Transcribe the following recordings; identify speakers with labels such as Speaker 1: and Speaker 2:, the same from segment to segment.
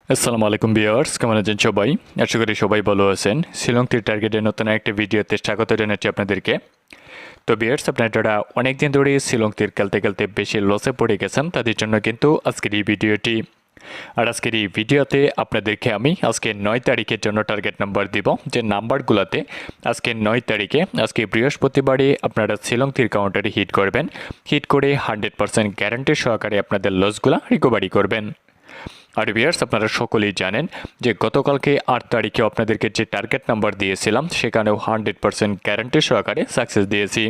Speaker 1: আসসালামু আলাইকুম ভিউয়ার্স, কেমন আছেন সবাই? আশা করি সবাই ভালো আছেন। শিলং তীর টার্গেটের নতুন একটা ভিডিওতে স্বাগত জানাচ্ছি আপনাদেরকে। তো ভিউয়ার্স, আপনারা যারা অনেকদিন ধরে শিলং তীর খেলতে খেলতে বেশি লসে পড়ে গেছেন তাদের জন্য কিন্তু আজকের এই ভিডিওটি। আর আজকের এই ভিডিওতে আপনাদেরকে আমি আজকে 9 তারিখের জন্য টার্গেট নাম্বার দিব, যে নাম্বারগুলোতে আজকে 9 তারিখে আজকে বৃহস্পতিবারে আপনারা শিলং তীর কাউন্টারে হিট করবেন। হিট করে 100% গ্যারান্টি সহকারে আপনাদের লসগুলো রিকভারি করবেন। আর ভিউয়ার্স, আপনারা সকলেই জানেন যে গতকালকে 8 তারিখে আপনাদেরকে যে টার্গেট নাম্বার দিয়েছিলাম সেখানেও 100% গ্যারান্টি সহকারে সাকসেস দিয়েছি।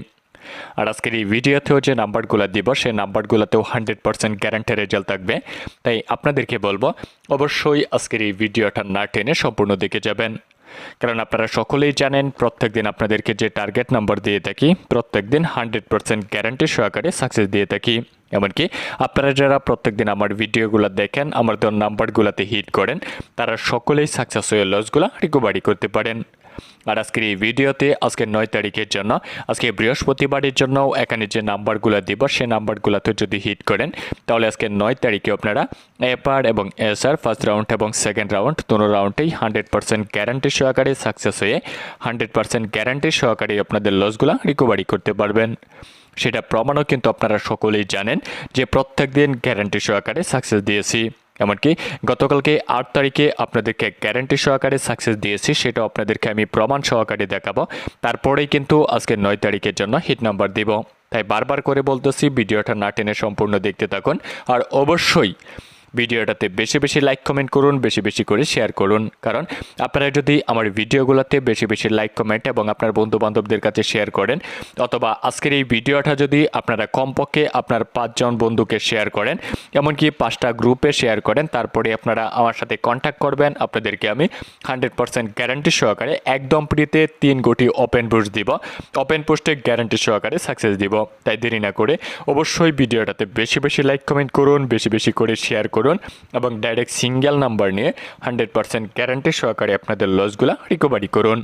Speaker 1: আর আজকের এই ভিডিওতেও যে নাম্বারগুলো দিব সেই নাম্বারগুলোতেও 100% গ্যারান্টি রেজাল্ট থাকবে। তাই আপনাদেরকে বলবো অবশ্যই আজকের এই ভিডিওটা না টেনে সম্পূর্ণ দেখে যাবেন, কারণ আপনারা সকলেই জানেন প্রত্যেকদিন আপনাদেরকে যে টার্গেট নাম্বার দিয়ে থাকি প্রত্যেকদিন 100% গ্যারান্টি সহকারে সাকসেস দিয়ে থাকি। এমনকি আপনারা যারা প্রত্যেকদিন আমার ভিডিওগুলো দেখেন, আমার দেওয়ার নাম্বারগুলোতে হিট করেন, তারা সকলেই সাকসেস হয়ে লসগুলো রিকভারি করতে পারেন। আর আজকের এই ভিডিওতে আজকে 9 তারিখের জন্য আজকে বৃহস্পতিবারের জন্য এখানে যে নাম্বারগুলো দিব সেই নাম্বারগুলোতে যদি হিট করেন তাহলে আজকে 9 তারিখে আপনারা এপার এবং এসআর ফার্স্ট রাউন্ড এবং সেকেন্ড রাউন্ড দুটো রাউন্ডেই 100% গ্যারান্টি সহকারে সাকসেস হয়ে 100% গ্যারান্টি সহকারে আপনাদের লসগুলো রিকভারি করতে পারবেন। সেটা প্রমাণও কিন্তু আপনারা সকলেই জানেন যে প্রত্যেক দিন গ্যারান্টি সহকারে সাকসেস দিয়েছি। এমনকি গতকালকে 8 তারিখে আপনাদেরকে গ্যারান্টি সহকারে সাকসেস দিয়েছি, সেটাও আপনাদেরকে আমি প্রমাণ সহকারে দেখাবো। তারপরেই কিন্তু আজকে 9 তারিখের জন্য হিট নাম্বার দিব। তাই বারবার করে বলতেছি ভিডিওটা না টেনে সম্পূর্ণ দেখতে থাকুন। আর অবশ্যই ভিডিওটাতে বেশি বেশি লাইক কমেন্ট করুন, বেশি বেশি করে শেয়ার করুন, কারণ আপনারা যদি আমার ভিডিওগুলোতে বেশি বেশি লাইক কমেন্ট এবং আপনার বন্ধু বান্ধবদের কাছে শেয়ার করেন, অথবা আজকের এই ভিডিওটা যদি আপনারা কমপক্ষে আপনার 5 জন বন্ধুকে শেয়ার করেন, এমনকি 5টা গ্রুপে শেয়ার করেন, তারপরে আপনারা আমার সাথে কন্ট্যাক্ট করবেন, আপনাদেরকে আমি 100% গ্যারান্টি সহকারে একদম ফ্রিতে 3 কোটি ওপেন পোস্ট দিব। ওপেন পোস্টে গ্যারান্টি সহকারে সাকসেস দিব। তাই দেরি না করে অবশ্যই ভিডিওটাতে বেশি বেশি লাইক কমেন্ট করুন, বেশি বেশি করে শেয়ার করুন এবং ডাইরেক্ট সিঙ্গেল নাম্বার নিয়ে 100% গ্যারান্টি সহকারে আপনাদের লসগুলো রিকভারি করুন।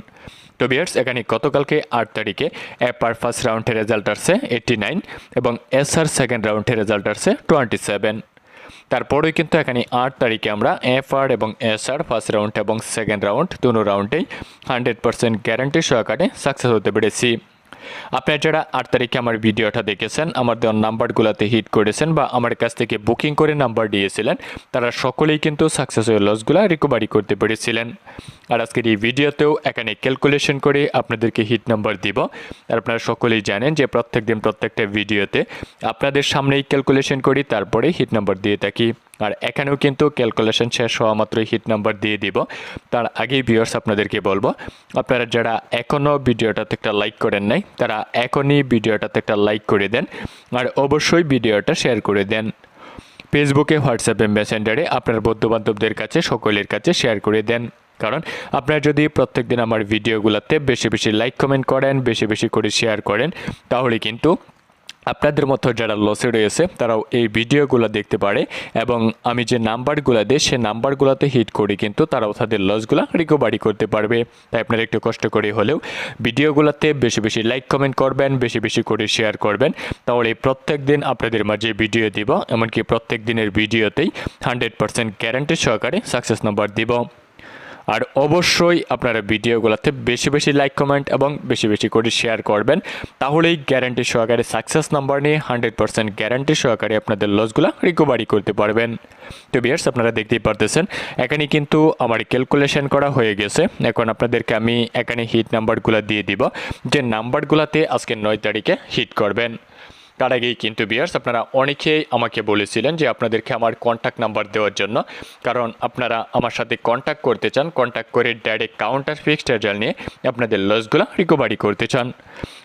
Speaker 1: তো ভিউয়ার্স, এখানে গতকালকে 8 তারিখে এপার ফার্স্ট রাউন্ডের রেজাল্ট আসছে 89 এবং এসআর সেকেন্ড রাউন্ডের রেজাল্ট আসছে 27। তারপরেই কিন্তু এখানে 8 তারিখে আমরা এফআর এবং এসআর ফার্স্ট রাউন্ড এবং সেকেন্ড রাউন্ড দুটো রাউন্ডেই 100% গ্যারান্টি সহকারে সাকসেস হতে পেরেছি। আপনারা যারা 8 তারিখে আমার ভিডিওটা দেখেছেন, আমার দেওয়ার নাম্বারগুলোতে হিট করেছেন বা আমার কাছ থেকে বুকিং করে নাম্বার দিয়েছিলেন, তারা সকলেই কিন্তু সাকসেস হয়ে লসগুলো রিকভারি করতে পেরেছিলেন। আর আজকের এই ভিডিওতেও এখানে ক্যালকুলেশন করে আপনাদেরকে হিট নাম্বার দিব। আর আপনারা সকলেই জানেন যে প্রত্যেকদিন প্রত্যেকটা ভিডিওতে আপনাদের সামনেই ক্যালকুলেশন করি, তারপরে হিট নাম্বার দিয়ে থাকি। আর এখানেও কিন্তু ক্যালকুলেশন শেষ হওয়া মাত্রই হিট নাম্বার দিয়ে দিব। তার আগেই ভিউয়ার্স আপনাদেরকে বলবো, আপনারা যারা এখনও ভিডিওটাতে একটা লাইক করেন নাই তারা এখনই ভিডিওটাতে একটা লাইক করে দেন, আর অবশ্যই ভিডিওটা শেয়ার করে দেন। ফেসবুকে, হোয়াটসঅ্যাপে, মেসেঞ্জারে আপনার বন্ধুবান্ধবদের কাছে সকলের কাছে শেয়ার করে দেন, কারণ আপনারা যদি প্রত্যেকদিন আমার ভিডিওগুলোতে বেশি বেশি লাইক কমেন্ট করেন, বেশি বেশি করে শেয়ার করেন, তাহলে কিন্তু আপনাদের মতো যারা লসে রয়েছে তারাও এই ভিডিওগুলো দেখতে পারে এবং আমি যে নাম্বারগুলো দিই সেই নাম্বারগুলোতে হিট করি কিন্তু তারাও তাদের লসগুলো রিকভারি করতে পারবে। তাই আপনারা একটু কষ্ট করে হলেও ভিডিওগুলোতে বেশি বেশি লাইক কমেন্ট করবেন, বেশি বেশি করে শেয়ার করবেন, তাহলে প্রত্যেক দিন আপনাদের মাঝে ভিডিও দিব, এমনকি প্রত্যেক দিনের ভিডিওতেই 100% গ্যারান্টি সহকারে সাকসেস নাম্বার দিব। আর অবশ্যই আপনারা ভিডিওগুলোতে বেশি বেশি লাইক কমেন্ট এবং বেশি বেশি করে শেয়ার করবেন, তাহলেই গ্যারান্টি সহকারে সাকসেস নাম্বার নিয়ে 100% গ্যারান্টি সহকারে আপনাদের লসগুলো রিকভারি করতে পারবেন। তো ভিউয়ার্স, আপনারা দেখতেই পারতেছেন এখানে কিন্তু আমার ক্যালকুলেশন করা হয়ে গেছে। এখন আপনাদেরকে আমি এখানে হিট নাম্বারগুলো দিয়ে দিব, যে নাম্বারগুলোতে আজকে 9 তারিখে হিট করবেন। তার আগেই কিন্তু ভিউয়ার্স, আপনারা অনেকেই আমাকে বলেছিলেন যে আপনাদেরকে আমার কন্ট্যাক্ট নাম্বার দেওয়ার জন্য, কারণ আপনারা আমার সাথে কন্ট্যাক্ট করতে চান, কন্ট্যাক্ট করে ডাইরেক্ট কাউন্টার ফিক্সড রেজাল্ট নিয়ে আপনাদের লসগুলো রিকভারি করতে চান।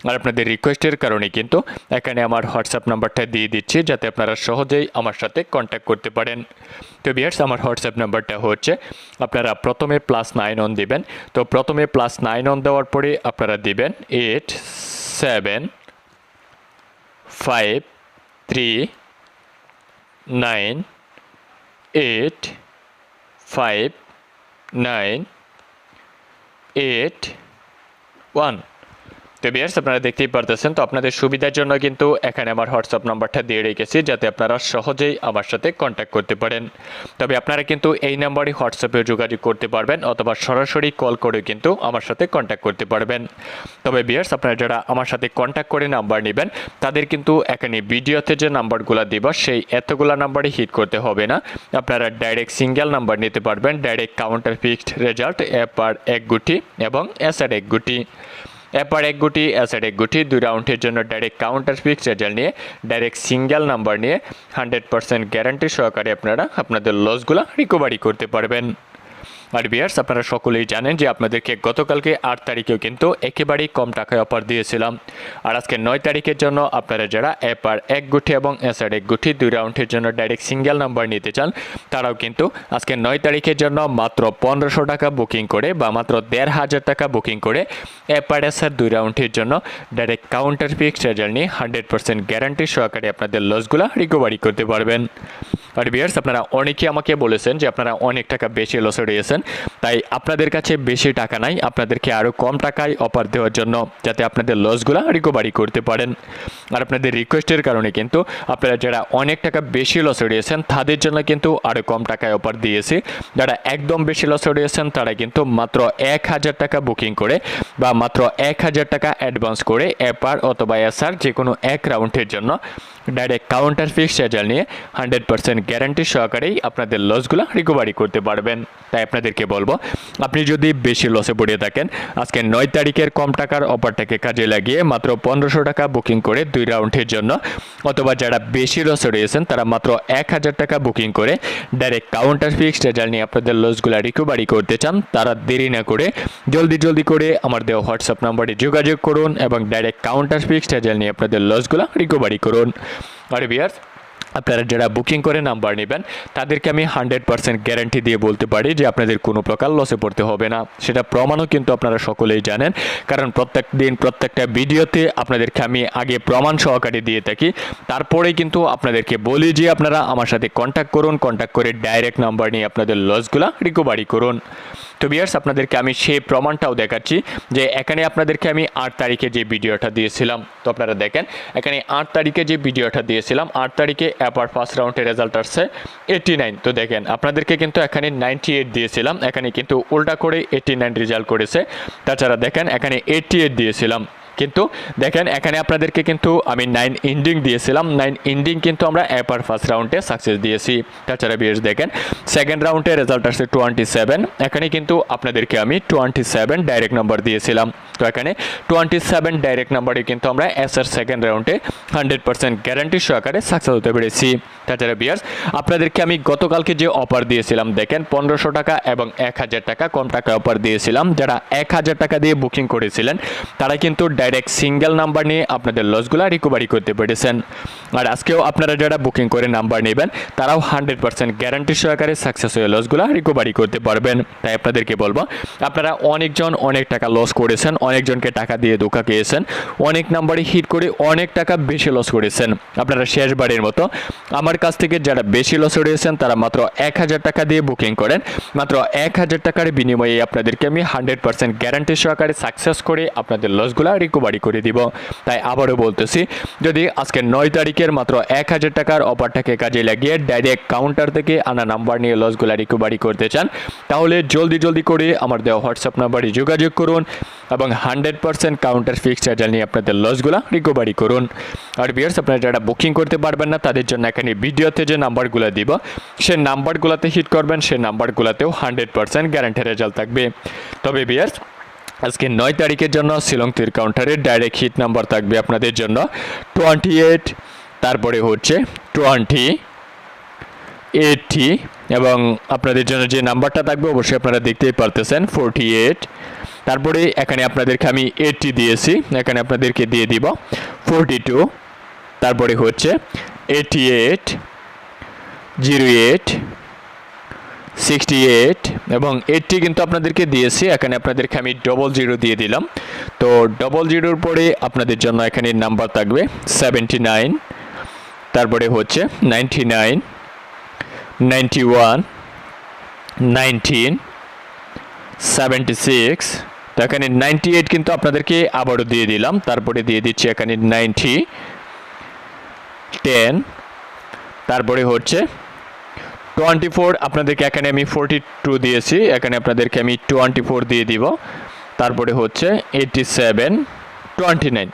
Speaker 1: আর আপনাদের রিকোয়েস্টের কারণে কিন্তু এখানে আমার হোয়াটসঅ্যাপ নাম্বারটা দিয়ে দিচ্ছি, যাতে আপনারা সহজেই আমার সাথে কন্ট্যাক্ট করতে পারেন। তো ভিউয়ার্স, আমার হোয়াটসঅ্যাপ নাম্বারটা হচ্ছে, আপনারা প্রথমে +9 অন দিবেন। তো প্রথমে +9 অন দেওয়ার পরে আপনারা দিবেন 8753985981। তো ভিউয়ার্স আপনারা দেখতেই পারতেছেন, তো আপনাদের সুবিধার জন্য কিন্তু এখানে আমার হোয়াটসঅ্যাপ নাম্বারটা দিয়ে রেখেছি যাতে আপনারা সহজেই আমার সাথে কন্ট্যাক্ট করতে পারেন। তবে আপনারা কিন্তু এই নাম্বারে হোয়াটসঅ্যাপে যোগাযোগ করতে পারবেন অথবা সরাসরি কল করে কিন্তু আমার সাথে কন্ট্যাক্ট করতে পারবেন। তবে ভিউয়ার্স আপনারা যারা আমার সাথে কন্ট্যাক্ট করে নাম্বার নেবেন তাদের কিন্তু এখানে ভিডিওতে যে নাম্বারগুলো দিব সেই এতগুলো নাম্বারে হিট করতে হবে না। আপনারা ডাইরেক্ট সিঙ্গেল নাম্বার নিতে পারবেন, ডাইরেক্ট কাউন্টার ফিক্সড রেজাল্ট এপার এক গুটি এবং এসআর এক গুটি। এপার এক গুটি এসআর এক গুটি 2 রাউন্ডের জন্য ডাইরেক্ট কাউন্টার ফিক্সড রেজাল্ট নিয়ে ডাইরেক্ট সিঙ্গেল নাম্বার নিয়ে 100% গ্যারান্টি সহকারে আপনারা আপনাদের লসগুলো রিকভারি করতে পারবেন। আর ভিউয়ার্স আপনারা সকলেই জানেন যে আপনাদেরকে গতকালকে 8 তারিখেও কিন্তু একেবারেই কম টাকায় অফার দিয়েছিলাম। আর আজকে 9 তারিখের জন্য আপনারা যারা এপার এক গুটি এবং এসআর এক গুটি 2 রাউন্ডের জন্য ডাইরেক্ট সিঙ্গেল নাম্বার নিতে চান তারাও কিন্তু আজকে 9 তারিখের জন্য মাত্র 1500 টাকা বুকিং করে বা মাত্র 1500 টাকা বুকিং করে এপার এসআর 2 রাউন্ডের জন্য ডাইরেক্ট কাউন্টার ফিক্সড রেজাল্ট নিয়ে 100% গ্যারান্টি সহকারে আপনাদের লসগুলো রিকভারি করতে পারবেন। আর ভিউয়ার্স আপনারা অনেকেই আমাকে বলেছেন যে আপনারা অনেক টাকা বেশি লসে রয়েছেন, তাই আপনাদের কাছে বেশি টাকা নাই, আপনাদেরকে আরও কম টাকায় অফার দেওয়ার জন্য যাতে আপনাদের লসগুলো রিকভারি করতে পারেন। আর আপনাদের রিকোয়েস্টের কারণে কিন্তু আপনারা যারা অনেক টাকা বেশি লসে রয়েছেন তাদের জন্য কিন্তু আরও কম টাকায় অফার দিয়েছি। যারা একদম বেশি লসে রয়েছেন তারা কিন্তু মাত্র 1000 টাকা বুকিং করে বা মাত্র 1000 টাকা অ্যাডভান্স করে এপার অথবা এসআর যে কোনো এক রাউন্ডের জন্য ডাইরেক্ট কাউন্টার ফিক্সড রেজাল্ট নিয়ে 100% গ্যারান্টি সহকারেই আপনাদের লসগুলো রিকভারি করতে পারবেন। তাই আপনাদেরকে বলবো আপনি যদি বেশি লসে পড়ে থাকেন আজকে 9 তারিখের কম টাকার অফারটাকে কাজে লাগিয়ে মাত্র 1500 টাকা বুকিং করে 2 রাউন্ডের জন্য, অথবা যারা বেশি লসে রয়েছেন তারা মাত্র 1000 টাকা বুকিং করে ডাইরেক্ট কাউন্টার ফিক্সড রেজাল্ট নিয়ে আপনাদের লসগুলো রিকভারি করতে চান তারা দেরি না করে জলদি করে আমার দেওয়া হোয়াটসঅ্যাপ নাম্বারে যোগাযোগ করুন এবং ডাইরেক্ট কাউন্টার ফিক্সড রেজাল্ট নিয়ে আপনাদের লসগুলো রিকভারি করুন। আর ভিউয়ার্স আপনারা যারা বুকিং করে নাম্বার নেবেন তাদেরকে আমি 100% গ্যারান্টি দিয়ে বলতে পারি যে আপনাদের কোনো প্রকার লসে পড়তে হবে না। সেটা প্রমাণও কিন্তু আপনারা সকলেই জানেন, কারণ প্রত্যেক দিন প্রত্যেকটা ভিডিওতে আপনাদেরকে আমি আগে প্রমাণ সহকারে দিয়ে থাকি, তারপরেই কিন্তু আপনাদেরকে বলি যে আপনারা আমার সাথে কন্ট্যাক্ট করুন, কন্ট্যাক্ট করে ডাইরেক্ট নাম্বার নিয়ে আপনাদের লসগুলো রিকভারি করুন। তো ভিউয়ার্স আপনাদেরকে আমি সেই প্রমাণটাও দেখাচ্ছি যে এখানে আপনাদেরকে আমি 8 তারিখে যে ভিডিওটা দিয়েছিলাম, তো আপনারা দেখেন এখানে 8 তারিখে যে ভিডিওটা দিয়েছিলাম 8 তারিখে এপার ফার্স্ট রাউন্ডের রেজাল্ট আসছে 89। তো দেখেন আপনাদেরকে কিন্তু এখানে 98 দিয়েছিলাম, এখানে কিন্তু উল্টা করে 89 রেজাল্ট করেছে। তাছাড়া দেখেন এখানে 88 দিয়েছিলাম, কিন্তু দেখেন এখানে আপনাদেরকে কিন্তু আমি 9 এন্ডিং দিয়েছিলাম, 9 এন্ডিং কিন্তু আমরা এপার ফার্স্ট রাউন্ডে সাকসেস দিয়েছি। তাছাড়া ভিউয়ার্স দেখেন সেকেন্ড রাউন্ডে রেজাল্ট আসছে 27, এখানে কিন্তু আপনাদেরকে আমি 27 ডাইরেক্ট নাম্বার দিয়েছিলাম। তো এখানে 27 ডাইরেক্ট নাম্বারে কিন্তু আমরা এসআর সেকেন্ড রাউন্ডে 100% গ্যারান্টি সহকারে সাকসেস হতে পেরেছি। তাছাড়া ভিউয়ার্স আপনাদেরকে আমি গতকালকে যে অফার দিয়েছিলাম দেখেন 1500 টাকা এবং 1000 টাকা কম টাকা অফার দিয়েছিলাম, যারা 1000 টাকা দিয়ে বুকিং করেছিলেন তারা কিন্তু ডাইরেক্ট সিঙ্গেল নাম্বার নিয়ে আপনাদের লসগুলো রিকভারি করতে পেরেছেন। আর আজকেও আপনারা যারা বুকিং করে নাম্বার নেবেন তারাও 100% গ্যারান্টি সহকারে সাকসেস হয়ে লসগুলো রিকভারি করতে পারবেন। তাই আপনাদেরকে বলবো আপনারা অনেকজন অনেক টাকা লস করেছেন, অনেকজনকে টাকা দিয়ে ধোঁকা খেয়েছেন, অনেক নাম্বারে হিট করে অনেক টাকা বেশি লস করেছেন। আপনারা শেষবারের মতো আমার কাছ থেকে যারা বেশি লস রয়েছেন তারা মাত্র 1000 টাকা দিয়ে বুকিং করেন, মাত্র 1000 টাকার বিনিময়ে আপনাদেরকে আমি 100% গ্যারান্টি সহকারে সাকসেস করে আপনাদের লসগুলো রিকভারি করে দিব। তাই আবারও বলতেছি যদি আজকে 9 তারিখের মাত্র 1000 টাকার অফারটাকে কাজে লাগিয়ে ডাইরেক্ট কাউন্টার থেকে আনা নাম্বার নিয়ে লসগুলো রিকভারি করতে চান তাহলে জলদি করে আমার দেওয়া হোয়াটসঅ্যাপ নাম্বারে যোগাযোগ করুন এবং 100% কাউন্টার ফিক্সড রেজাল্ট নিয়ে আপনাদের লসগুলো রিকভারি করুন। আর ভিউয়ার্স আপনারা যারা বুকিং করতে পারবেন না তাদের জন্য এখানে ভিডিওতে যে নাম্বারগুলো দিব সেই নাম্বারগুলোতে হিট করবেন, সেই নাম্বারগুলোতেও 100% গ্যারান্টি রেজাল্ট থাকবে। তবে ভিউয়ার্স আজকে 9 তারিখের জন্য শিলং তীর কাউন্টারের ডাইরেক্ট হিট নাম্বার থাকবে আপনাদের জন্য 28, তারপরে হচ্ছে 20, 80 এবং আপনাদের জন্য যে নাম্বারটা থাকবে অবশ্যই আপনারা দেখতেই পারতেছেন 48। তারপরে এখানে আপনাদেরকে আমি 80 দিয়েছি, এখানে আপনাদেরকে দিয়ে দিব 42, তারপরে হচ্ছে 88, 08, 68 এবং 80 কিন্তু আপনাদেরকে দিয়েছি, এখানে আপনাদেরকে আমি 00 দিয়ে দিলাম। তো 00 পরে আপনাদের জন্য এখানে নাম্বার থাকবে 79, তারপরে হচ্ছে 99, 91, 19, 76, তো এখানে 98 কিন্তু আপনাদেরকে আবারও দিয়ে দিলাম, তারপরে দিয়ে দিচ্ছি এখানে 90, 10, তারপরে হচ্ছে 24, আপনাদেরকে এখানে আমি 42 দিয়েছি, এখানে আপনাদেরকে আমি 24 দিয়ে দিব, তারপরে হচ্ছে 87, 29।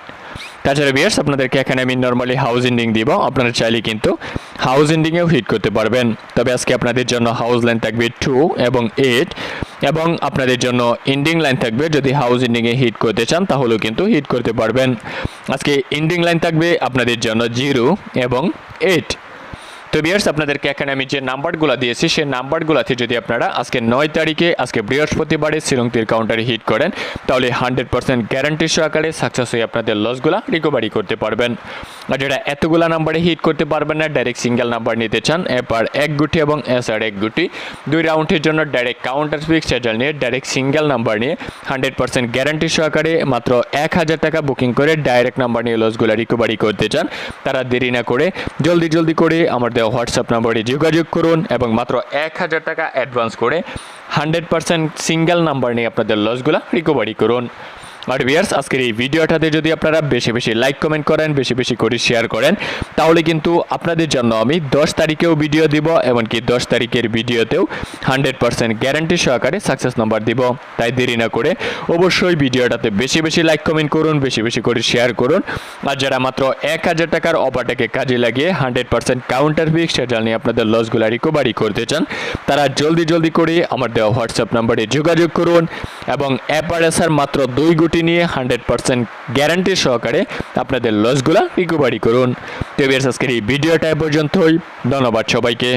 Speaker 1: তাছাড়া ভিউয়ার্স আপনাদেরকে এখানে আমি নর্মালি হাউস এন্ডিং দিব, আপনারা চাইলে কিন্তু হাউস এন্ডিংয়েও হিট করতে পারবেন। তবে আজকে আপনাদের জন্য হাউস লাইন থাকবে 2 এবং 8, এবং আপনাদের জন্য এন্ডিং লাইন থাকবে, যদি হাউস এন্ডিংয়ে হিট করতে চান তাহলেও কিন্তু হিট করতে পারবেন। আজকে এন্ডিং লাইন থাকবে আপনাদের জন্য 0 এবং 8। তো ভিউয়ার্স আপনাদেরকে এখানে আমি যে নাম্বারগুলো দিয়েছি সেই নাম্বারগুলোতে যদি আপনারা আজকে 9 তারিখে আজকে বৃহস্পতিবারে শিলং তীর কাউন্টারে হিট করেন তাহলে 100% গ্যারান্টি সহকারে সাকসেস হয়ে আপনাদের লসগুলো রিকভারি করতে পারবেন। আর যেটা এতগুলা নাম্বারে হিট করতে পারবেন না, ডাইরেক্ট সিঙ্গেল নাম্বার নিতে চান, এপার 1 গুটি এবং এসআর 1 গুটি, 2 রাউন্ডের জন্য ডাইরেক্ট কাউন্টার ফিক্স সেটেল নিয়ে ডাইরেক্ট সিঙ্গেল নাম্বার নিয়ে 100% গ্যারান্টি সহকারে মাত্র 1000 টাকা বুকিং করে ডাইরেক্ট নাম্বার নিয়ে লসগুলো রিকভারি করতে চান, তারা দেরি না করে জলদি করে আমার হোয়াটসঅ্যাপ নম্বরে যোগাযোগ করুন এবং মাত্র 1000 টাকা অ্যাডভান্স করে 100% সিঙ্গেল নাম্বার নিয়ে আপনাদের লসগুলো রিকভারি করুন। আর ভিউয়ার্স আজকের এই ভিডিওটাতে যদি আপনারা বেশি লাইক কমেন্ট করেন, বেশি করে শেয়ার করেন, তাহলে কিন্তু আপনাদের জন্য আমি 10 তারিখেও ভিডিও দিব, এমনকি 10 তারিখের ভিডিওতেও 100% গ্যারান্টি সহকারে সাকসেস নাম্বার দিব। তাই দেরি না করে অবশ্যই ভিডিওটাতে বেশি লাইক কমেন্ট করুন, বেশি করে শেয়ার করুন। আর যারা মাত্র 1000 টাকার অফারটাকে কাজে লাগিয়ে 100% কাউন্টার ফিক্স সেটেল নিয়ে আপনাদের লসগুলো রিকভারি করতে চান, তারা জলদি করে আমার দেওয়া হোয়াটসঅ্যাপ নাম্বারে যোগাযোগ করুন এবং অ্যাপারেসার মাত্র 2 গুটি নিয়ে 100% গ্যারান্টি সহকারে আপনাদের লসগুলা রিকভারি করুন। তো ভিউয়ার্স আজকের এই ভিডিওটা পর্যন্তই, ধন্যবাদ সবাইকে।